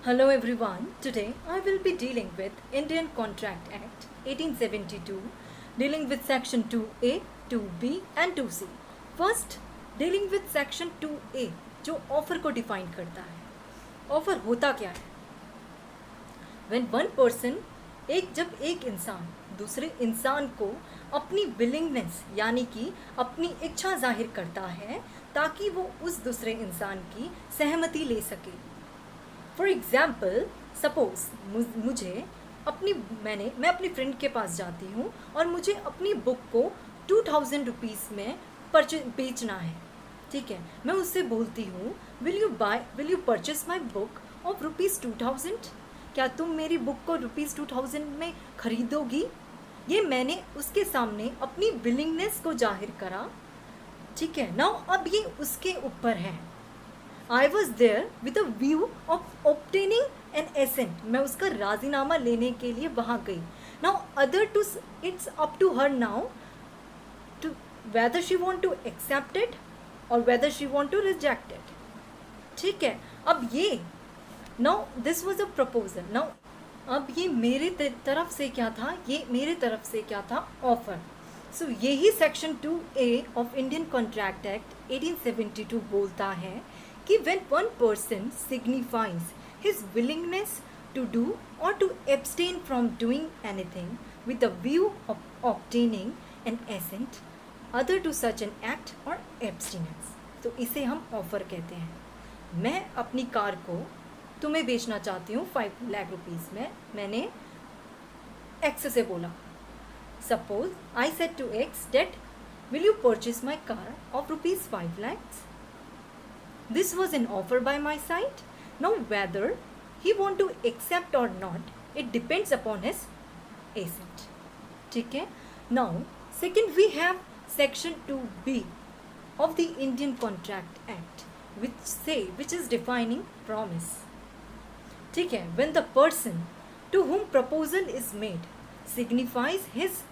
Hello everyone. Today I will be dealing with Indian Contract Act 1872, dealing with section 2A, 2B and 2C. First, dealing with section 2A जो offer को define करता है। Offer होता क्या है? When one person जब एक इंसान दूसरे इंसान को अपनी विलिंगनेस यानी कि अपनी इच्छा जाहिर करता है ताकि वो उस दूसरे इंसान की सहमति ले सके। फॉर एग्ज़ाम्पल सपोज मैं अपनी फ्रेंड के पास जाती हूँ और मुझे अपनी बुक को 2000 रुपीज़ में बेचना है। ठीक है, मैं उससे बोलती हूँ will you purchase my book of ₹2000? क्या तुम मेरी बुक को ₹2000 में खरीदोगी? ये मैंने उसके सामने अपनी विलिंगनेस को जाहिर करा। ठीक है, नाउ अब ये उसके ऊपर है। I was there with a view of obtaining an assent. मैं उसका राजीनामा लेने के लिए वहाँ गई। Now it's up to her now to whether she want to accept it or whether she want to reject it. ठीक है, अब ये now this was a proposal. Now अब ये मेरे तरफ से क्या था? ये मेरे तरफ से क्या था? ऑफर। सो यही section 2A of Indian contract act 1872 बोलता है कि when one person signifies his willingness to do or to abstain from doing anything with a view of obtaining an assent other to such an act or abstinence, तो इसे हम offer कहते हैं। मैं अपनी कार को तुम्हें बेचना चाहती हूँ 5 लाख रुपीज़ में। मैंने एक्स से बोला, suppose I said to X that will you purchase my car of ₹5 lakhs? This was an offer by my side. Now whether he want to accept or not, it depends upon his assent. ठीक है? Now second we have section 2B of the Indian Contract Act which is defining promise. ठीक है? When the person to whom proposal is made signifies his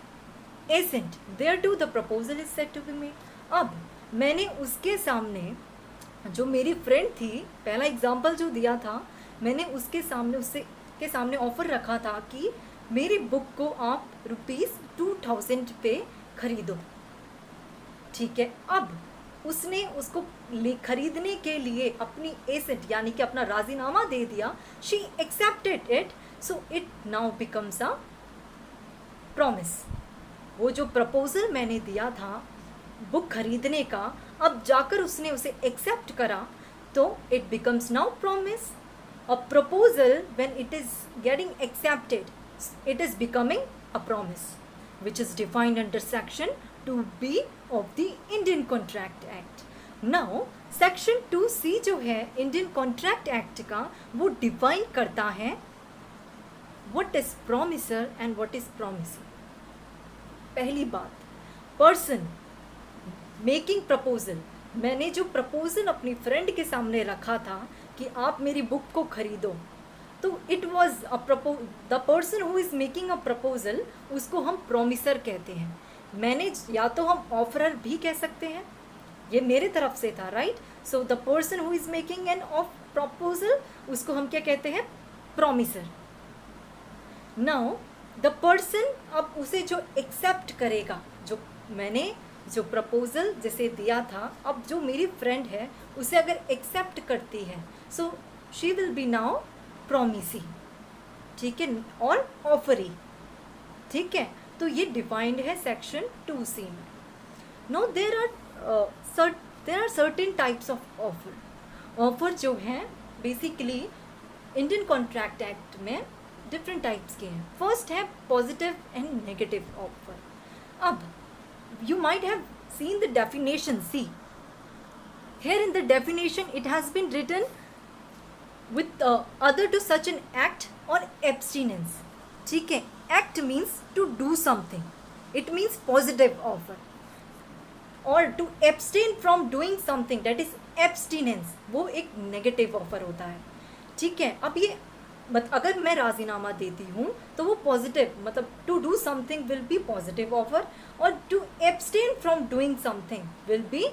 assent thereto, the proposal is said to be made. अब मैंने उसके सामने जो मेरी friend थी, पहला एग्जाम्पल जो दिया था, मैंने उसके सामने ऑफ़र रखा था कि मेरी बुक को आप ₹2000 पे खरीदो। ठीक है, अब उसने उसको खरीदने के लिए अपनी एसेट यानी कि अपना राजीनामा दे दिया। She accepted it, so it now becomes a promise. वो जो प्रपोजल मैंने दिया था बुक खरीदने का, अब जाकर उसने उसे एक्सेप्ट करा, तो it becomes now promise. A proposal when it is getting accepted, it is becoming a promise which is defined under section 2B of the Indian contract act. Now section 2C जो है Indian contract act का, वो define करता है what is promisor and what is promisee. पहली बात, person making proposal. मैंने जो प्रपोजल अपनी फ्रेंड के सामने रखा था कि आप मेरी बुक को खरीदो, तो it was the person who is making a proposal, उसको हम प्रॉमिसर कहते हैं। मैंने या तो हम ऑफरर भी कह सकते हैं, ये मेरे तरफ से था, right? So the person who is making an of proposal, उसको हम क्या कहते हैं? प्रॉमिसर। नाउ द पर्सन अब उसे जो एक्सेप्ट करेगा, जो मैंने जो प्रपोजल जिसे दिया था, अब जो मेरी फ्रेंड है उसे अगर एक्सेप्ट करती है, so she will be now promisee. ठीक है, और ऑफरी। ठीक है, तो ये डिफाइंड है सेक्शन 2C में। No there are certain types of offer. Offer जो हैं बेसिकली इंडियन कॉन्ट्रैक्ट एक्ट में डिफरेंट टाइप्स के हैं। फर्स्ट है पॉजिटिव एंड नेगेटिव ऑफर। अब you might have seen the definition. See, here in the definition it has been written with other to such an act or abstinence. ठीक है, act means to do something, it means positive offer, or to abstain from doing something, that is abstinence, वो एक negative offer होता है। ठीक है, अब ये अगर मैं राजीनामा देती हूँ तो वो पॉजिटिव, मतलब to do something will be positive offer, और to abstain from doing something will be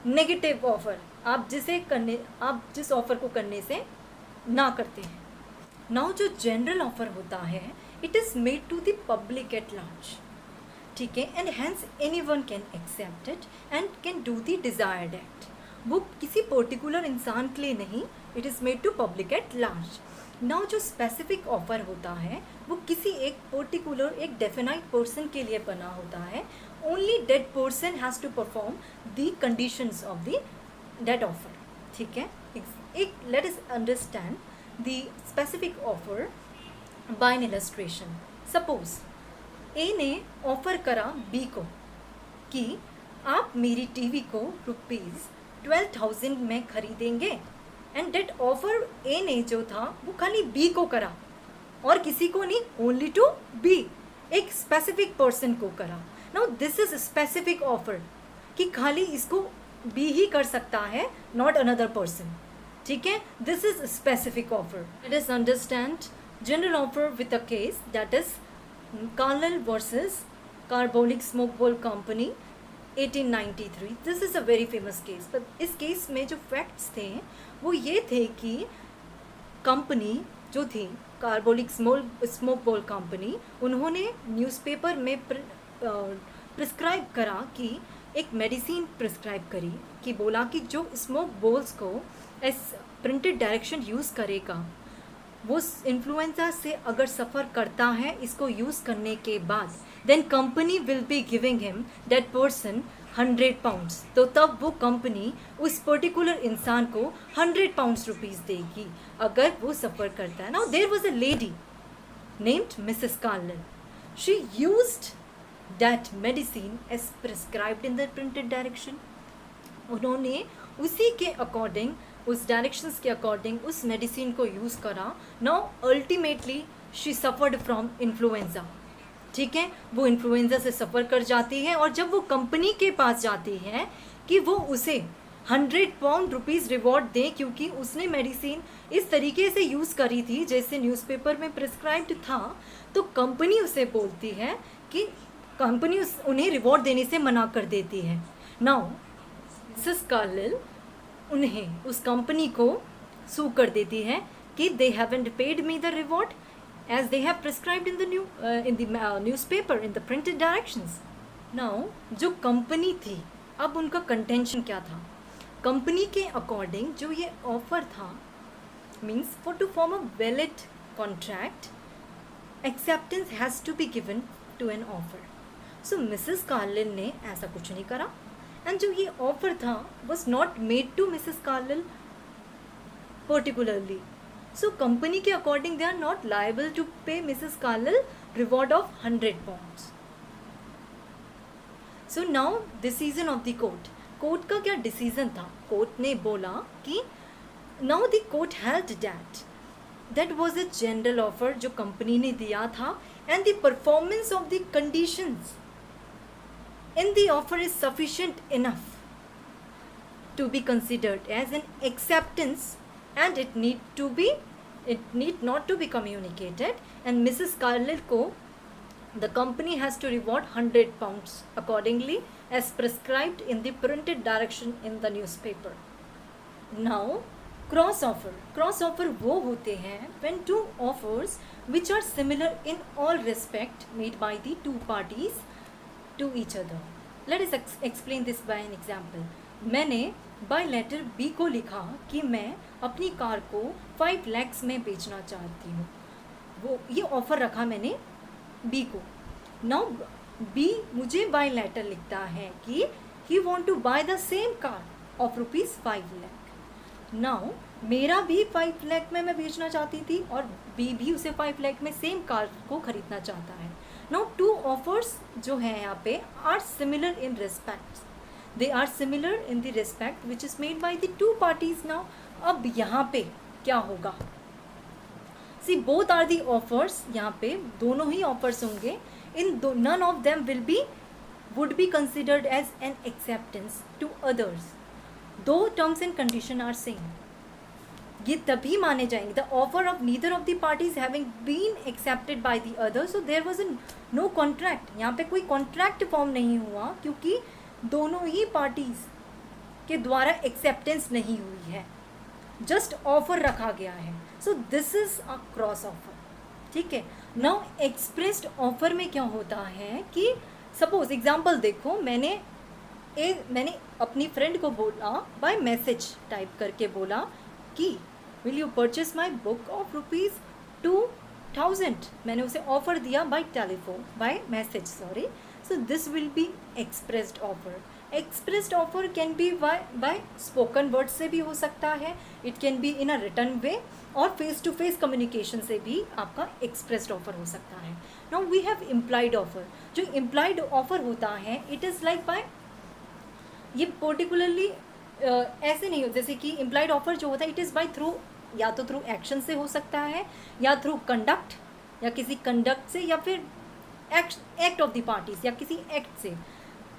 negative offer. आप जिस ऑफर को करने से ना करते हैं। नाउ जो जनरल ऑफर होता है, it is made to the public at large, ठीक है, and hence anyone can accept it and can do the desired act. वो किसी पर्टिकुलर इंसान के लिए नहीं, it is made to public at large. Now जो स्पेसिफिक ऑफर होता है वो किसी एक पर्टिकुलर एक डेफिनाइट पर्सन के लिए बना होता है। Only that person has to perform the conditions of the that offer, ठीक है। एक let us understand the specific offer by an illustration. Suppose A ने ऑफर करा बी को कि आप मेरी टीवी को ₹12,000 में खरीदेंगे, एंड डेट ऑफर ए ने जो था वो खाली बी को करा और किसी को नहीं, ओनली टू बी, एक स्पेसिफिक पर्सन को करा। Now this is specific offer कि खाली इसको बी ही कर सकता है, नॉट अनदर पर्सन, ठीक है। This is specific offer. Late us understand general offer with a case that is Cornell versus carbonic smoke ball company 1893। This is a very famous case. पर इस केस में जो facts थे वो ये थे कि कंपनी जो थी कार्बोनिक स्मोक बॉल कंपनी, उन्होंने न्यूज़पेपर में प्रिस्क्राइब करा कि एक मेडिसिन प्रिस्क्राइब करी कि बोला कि जो स्मोक बॉल्स को एस प्रिंटेड डायरेक्शन यूज़ करेगा वो इन्फ्लुएंजा से अगर सफ़र करता है इसको यूज़ करने के बाद, then company will be giving him that person 100 pounds. तो तब वो कंपनी उस पर्टिकुलर इंसान को 100 पाउंड्स रुपीज़ देगी अगर वो सफ़र करता है। Now there was a lady named Mrs Carnell. She used that medicine as prescribed in the printed direction. उन्होंने उसी के अकॉर्डिंग, उस डायरेक्शंस के अकॉर्डिंग उस मेडिसिन को यूज़ करा। Now ultimately she suffered from influenza, ठीक है। वो इन्फ्लुएंजा से सफ़र कर जाती है और जब वो कंपनी के पास जाती है कि वो उसे 100 पाउंड रुपीज़ रिवॉर्ड दें क्योंकि उसने मेडिसिन इस तरीके से यूज़ करी थी जैसे न्यूज़पेपर में प्रिस्क्राइब्ड था, तो कंपनी उसे बोलती है कि कंपनी उन्हें रिवॉर्ड देने से मना कर देती है। नाउ मिसेस कार्नेल उन्हें, उस कंपनी को सू कर देती है कि they haven't paid me the reward as they have prescribed in the newspaper in the printed directions. Now जो कंपनी थी, अब उनका कंटेंशन क्या था? कंपनी के अकॉर्डिंग जो ये ऑफर था means for to form a valid contract acceptance has to be given to an offer. So Mrs Carnell ने ऐसा कुछ नहीं करा, एंड जो ये ऑफर था was not made to Mrs Carnell particularly. So company के according they are not liable to pay Mrs. Carnell reward of 100 pounds. So now decision of the court. Court का क्या डिसीजन था? Court ने बोला कि now the court held that was a general offer जो company ने दिया था, and the performance of the conditions in the offer is sufficient enough to be considered as an acceptance and it need not to be communicated, and Mrs. Carnell को the company has to reward 100 pounds accordingly as prescribed in the printed direction in the newspaper. Now cross offer वो होते हैं when two offers which are similar in all respect made by the two parties to each other. Let us explain this by an example. मैंने by letter B को लिखा कि मैं अपनी car को 5 लाख में बेचना चाहती हूँ। वो ये ऑफ़र रखा मैंने बी को। नाउ बी मुझे बाय लेटर लिखता है कि he want to buy the same car of ₹5 lakh. Now मेरा भी 5 लाख में मैं बेचना चाहती थी और बी भी उसे 5 लाख में सेम कार को खरीदना चाहता है। नाउ टू ऑफर्स जो है यहाँ पे are similar in respect, they are similar in the respect which is made by the two parties. Now अब यहाँ पे क्या होगा? See both are the offers, यहाँ पे दोनों ही offers होंगे। None of them would be considered as an acceptance to others though terms and condition are same. ये तभी माने जाएंगे the offer of neither of the parties having been accepted by the other, so there was no contract. यहाँ पे कोई contract form नहीं हुआ क्योंकि दोनों ही पार्टीज के द्वारा एक्सेप्टेंस नहीं हुई है, जस्ट ऑफर रखा गया है। So this is a cross offer, ठीक है। नाउ एक्सप्रेस्ड ऑफर में क्या होता है कि सपोज एग्जाम्पल देखो, मैंने अपनी फ्रेंड को बोला, बाय मैसेज टाइप करके बोला कि will you purchase my book of ₹2000। मैंने उसे ऑफर दिया by telephone, by message, sorry. So this will be expressed offer. Expressed offer can be by spoken word से भी हो सकता है, it can be in a written way, और face to face communication से भी आपका एक्सप्रेस्ड ऑफर हो सकता है। Now we have implied offer. जो इम्प्लाइड ऑफर होता है, इट इज़ लाइक बाय, ये पर्टिकुलरली ऐसे नहीं हो, जैसे कि इम्प्लाइड ऑफर जो होता है, इट इज़ बाय थ्रू, या तो थ्रू एक्शन से हो सकता है, या थ्रू कंडक्ट, या किसी कंडक्ट से, या फिर एक्ट ऑफ द पार्टीज, या किसी एक्ट से।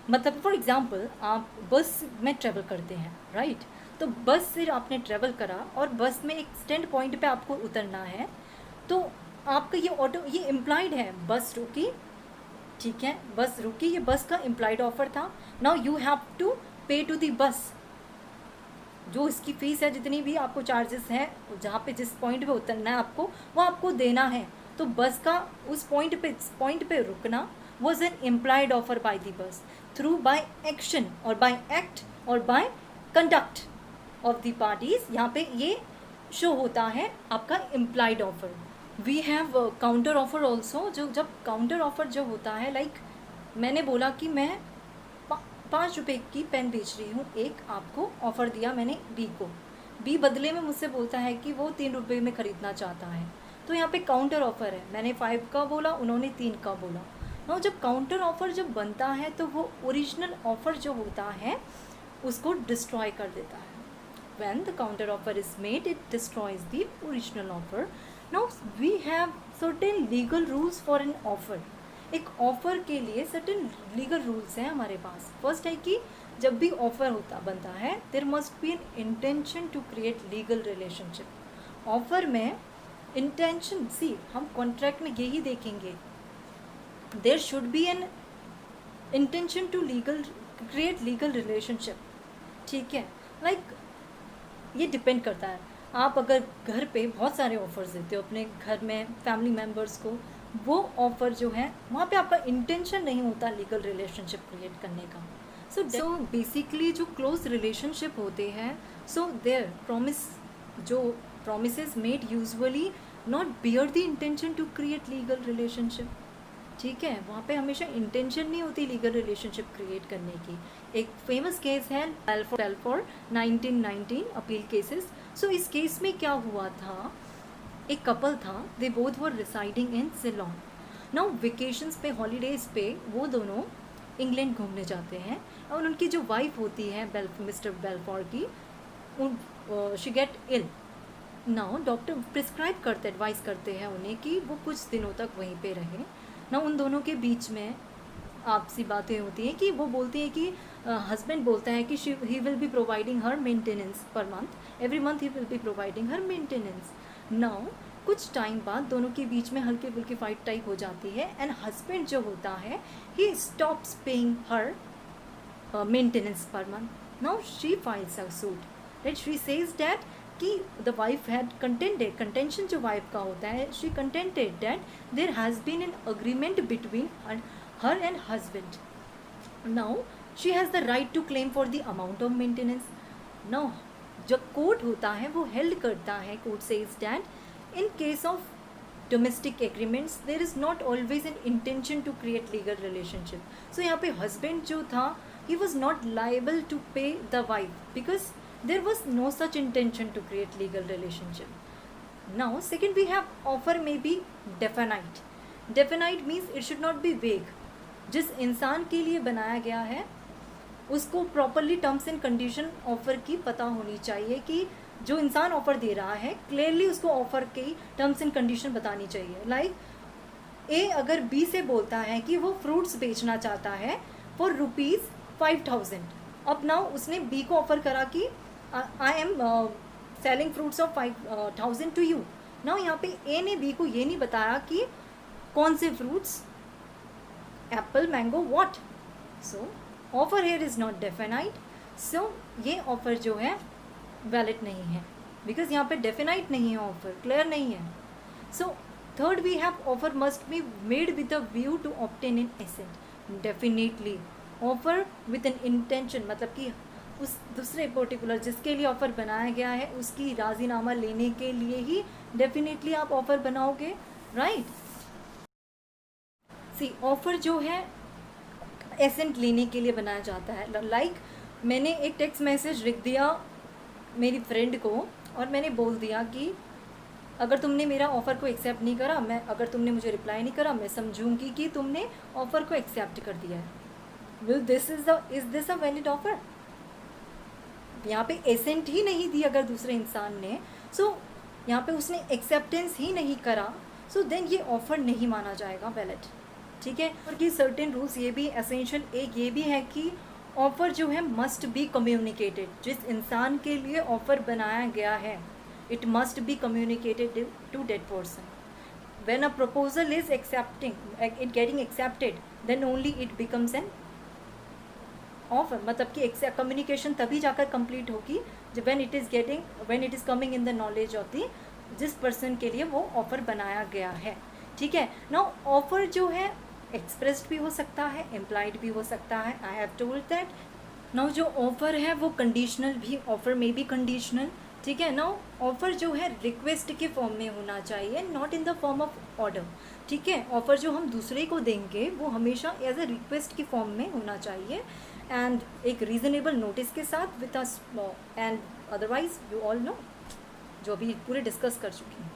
मतलब फॉर एग्जांपल, आप बस में ट्रेवल करते हैं, राइट। तो बस से आपने ट्रेवल करा और बस में एक स्टैंड पॉइंट पे आपको उतरना है, तो आपका ये ऑटो, ये इम्प्लाइड है, बस रुकी, ठीक है, बस रुकी, ये बस का इम्प्लाइड ऑफर था। नाउ यू हैव टू पे टू दी बस, जो इसकी फीस है, जितनी भी आपको चार्जेस हैं, जहाँ पे जिस पॉइंट पे उतरना है आपको, वो आपको देना है। तो बस का उस पॉइंट पे रुकना was an implied offer by the bus, through by action और बाय एक्ट और by conduct of the parties. यहाँ पे ये शो होता है आपका implied offer. We have counter offer also. जो जब काउंटर ऑफर जो होता है, लाइक मैंने बोला कि मैं 5 रुपये की पेन बेच रही हूँ, एक आपको ऑफ़र दिया मैंने बी को, बी बदले में मुझसे बोलता है कि वो 3 रुपये में ख़रीदना चाहता है, तो यहाँ पे काउंटर ऑफ़र है। मैंने 5 का बोला, उन्होंने 3 का बोला। ना जब काउंटर ऑफ़र जब बनता है तो वो ओरिजिनल ऑफ़र जो होता है उसको डिस्ट्रॉय कर देता है। When the counter offer is made, it destroys the original offer. Now we have certain legal rules for an offer. एक ऑफ़र के लिए सर्टेन लीगल रूल्स हैं हमारे पास। फर्स्ट है कि जब भी ऑफ़र बनता है, there must be an intention to create legal relationship. Offer में इंटेंशन, सी हम कॉन्ट्रैक्ट में यही देखेंगे, there should be an intention to create legal relationship, ठीक है। लाइक ये डिपेंड करता है, आप अगर घर पे बहुत सारे ऑफ़र्स देते हो अपने घर में फैमिली मेम्बर्स को, वो ऑफ़र जो है वहाँ पे आपका इंटेंशन नहीं होता लीगल रिलेशनशिप क्रिएट करने का। सो बेसिकली जो क्लोज रिलेशनशिप होते हैं, so their promises made usually not bear the intention to create legal relationship, ठीक है। वहाँ पे हमेशा इंटेंशन नहीं होती लीगल रिलेशनशिप क्रिएट करने की। एक फेमस केस है बेल्फोर 1919 अपील केसेस। सो इस केस में क्या हुआ था, एक कपल था, they both were residing in Ceylon. Now vacations पे, हॉलीडेज पे वो दोनों इंग्लैंड घूमने जाते हैं, और उनकी जो वाइफ होती है मिस्टर बेल्फोर की, she get ill. Now doctor prescribe करते, एडवाइस करते हैं उन्हें कि वो कुछ दिनों तक वहीं पे रहें। ना उन दोनों के बीच में आपसी बातें होती हैं कि वो बोलती हैं कि हस्बैंड बोलता है कि he will be providing her maintenance per month, every month he will be providing her maintenance. Now कुछ टाइम बाद दोनों के बीच में हल्की फुल्की फाइट टाइप हो जाती है, एंड हस्बैंड जो होता है he stops paying her maintenance per month. Now she files a suit that she says that कि the wife had contended, contention जो वाइफ का होता है, she contended that there has been an agreement between her and husband. Now she has the right to claim for the amount of maintenance. Now जो court होता है वो held करता है, court says that in case of domestic agreements there is not always an intention to create legal relationship. So यहाँ पे husband जो था, he was not liable to pay the wife because there was no such intention to create legal relationship. Now second we have offer may be definite. Definite means it should not be vague. जिस इंसान के लिए बनाया गया है उसको properly terms and condition offer की पता होनी चाहिए, कि जो इंसान ऑफ़र दे रहा है क्लियरली उसको ऑफ़र की टर्म्स एंड कंडीशन बतानी चाहिए। लाइक ए अगर बी से बोलता है कि वो फ्रूट्स बेचना चाहता है फॉर ₹5000, अब नाउ उसने बी को ऑफ़र करा कि I am selling fruits of 5000 to you. Now यहाँ पे ए ने बी को ये नहीं बताया कि कौन से fruits, apple, mango, what. So offer here is not definite. So ये ऑफर जो है वैलिड नहीं है। बिकॉज यहाँ पे डेफिनाइट नहीं है, ऑफर क्लियर नहीं है. So third we have offer must be made with a view to obtain an asset. Definitely offer with an intention, मतलब कि उस दूसरे पर्टिकुलर जिसके लिए ऑफ़र बनाया गया है उसकी राज़ीनामा लेने के लिए ही डेफिनेटली आप ऑफ़र बनाओगे, राइट. सी ऑफ़र जो है एसेंट लेने के लिए बनाया जाता है. लाइक मैंने एक टेक्स्ट मैसेज लिख दिया मेरी फ्रेंड को और मैंने बोल दिया कि अगर तुमने मेरा ऑफ़र को एक्सेप्ट नहीं करा, मैं अगर तुमने मुझे रिप्लाई नहीं करा, मैं समझूंगी कि तुमने ऑफ़र को एक्सेप्ट कर दिया है. Will this is this a valid offer? यहाँ पे एसेंट ही नहीं दी अगर दूसरे इंसान ने, सो यहाँ पे उसने एक्सेप्टेंस ही नहीं करा, सो देन ये ऑफ़र नहीं माना जाएगा वैलिड. ठीक है. और कि सर्टेन रूल्स ये भी एसेंशियल एक ये भी है कि ऑफ़र जो है मस्ट बी कम्युनिकेटेड. जिस इंसान के लिए ऑफ़र बनाया गया है it must be communicated to that person. When a proposal is it getting accepted then only it becomes an offer. मतलब कि कम्युनिकेशन तभी जाकर कंप्लीट होगी जब when it is coming in the knowledge of the जिस person के लिए वो ऑफ़र बनाया गया है. ठीक है. नाउ ऑफ़र जो है एक्सप्रेस्ड भी हो सकता है, इम्प्लाइड भी हो सकता है. I have told that. Now जो ऑफ़र है वो कंडीशनल भी, ऑफ़र में भी कंडीशनल. ठीक है. नाउ ऑफ़र जो है रिक्वेस्ट के फॉर्म में होना चाहिए, not in the form of order. ठीक है. ऑफ़र जो हम दूसरे को देंगे वो हमेशा एज ए रिक्वेस्ट की फॉर्म में होना चाहिए एंड एक रीज़नेबल नोटिस के साथ with a and otherwise you all know जो अभी पूरे डिस्कस कर चुकी हैं.